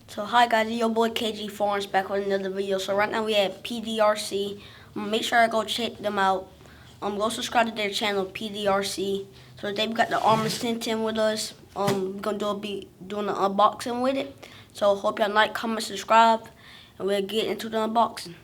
So hi guys, it's your boy KG Farms back with another video. So right now we at PDRC. Make sure I go check them out. Go subscribe to their channel PDRC. So they've got the ARRMA Senton with us. We're gonna be doing an unboxing with it. So hope y'all like, comment, subscribe, and we'll get into the unboxing.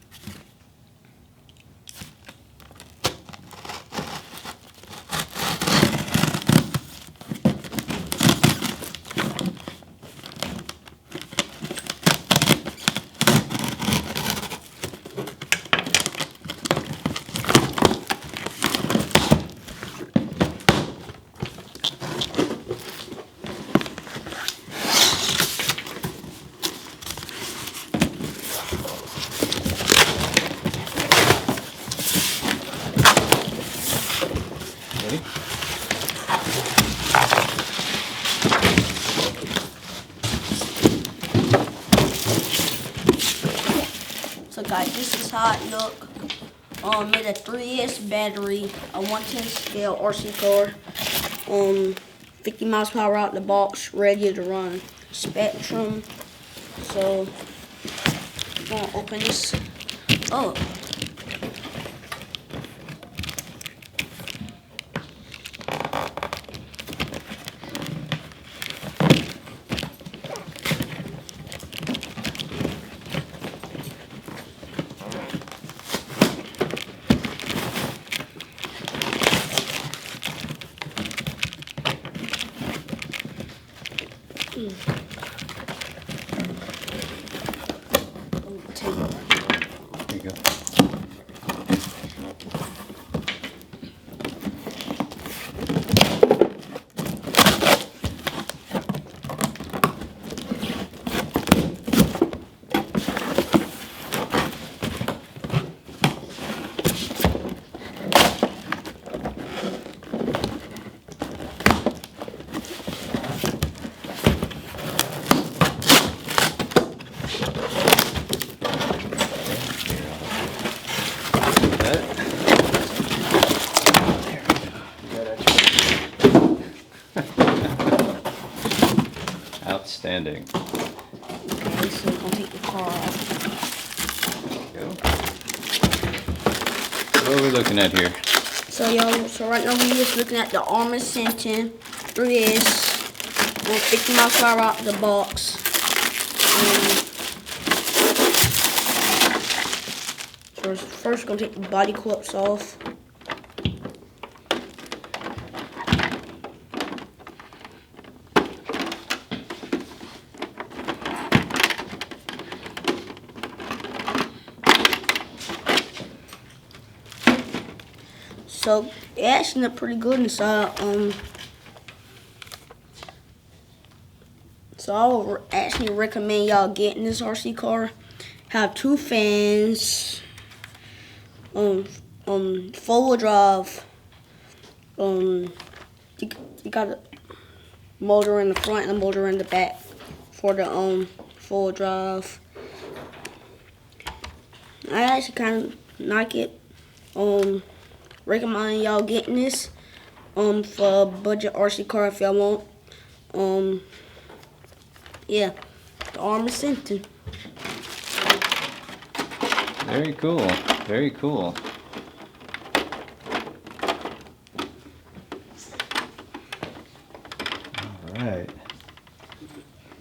So guys, this is how it look. Made a 3S battery, a 110 scale RC car, 50 miles per hour out the box, ready to run. Spectrum. So I'm gonna open this up. There you go. Outstanding. Okay, so we're gonna take the car off. Go. What are we looking at here? So y'all, so right now we're just looking at the ARRMA Senton 3S, 50 miles per hour out the box. So first gonna take the body clips off. So it actually look pretty good inside. So I would actually recommend y'all getting this RC car. Have 2 fans, 4-wheel drive. You got a motor in the front and a motor in the back for the 4-wheel drive. I actually kind of like it. Recommend y'all getting this for a budget RC car if y'all want. Yeah, the ARRMA Senton. Very cool. Very cool. All right.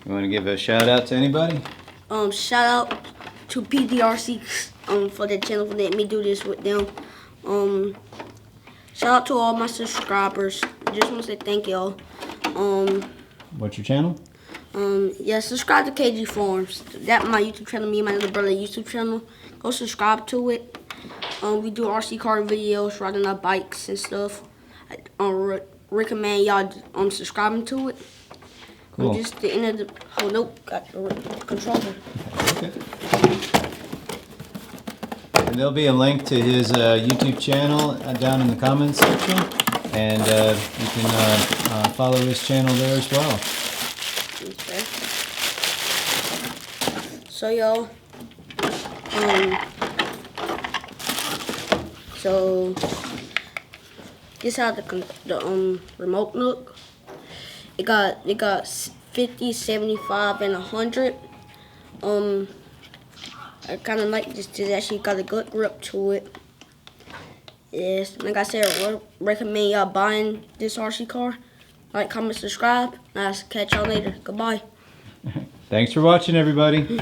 You want to give a shout out to anybody? Shout out to PDRC for the channel for letting me do this with them. Shout out to all my subscribers. Just want to say thank y'all. What's your channel? Yeah, subscribe to KG Farms. That's my YouTube channel, me and my little brother YouTube channel. Go subscribe to it. We do RC car videos, riding our bikes and stuff. I recommend y'all subscribing to it. Cool. Just the end of the, oh nope, got the controller. Okay. And there'll be a link to his YouTube channel down in the comments section, and you can follow his channel there as well. Okay. So y'all, so this how the remote look. It got 50, 75, and 100. I kind of like this. It's actually got a good grip to it. Yes, like I said, I recommend y'all buying this RC car. Like, comment, subscribe, and I'll catch y'all later. Goodbye. Thanks for watching, everybody.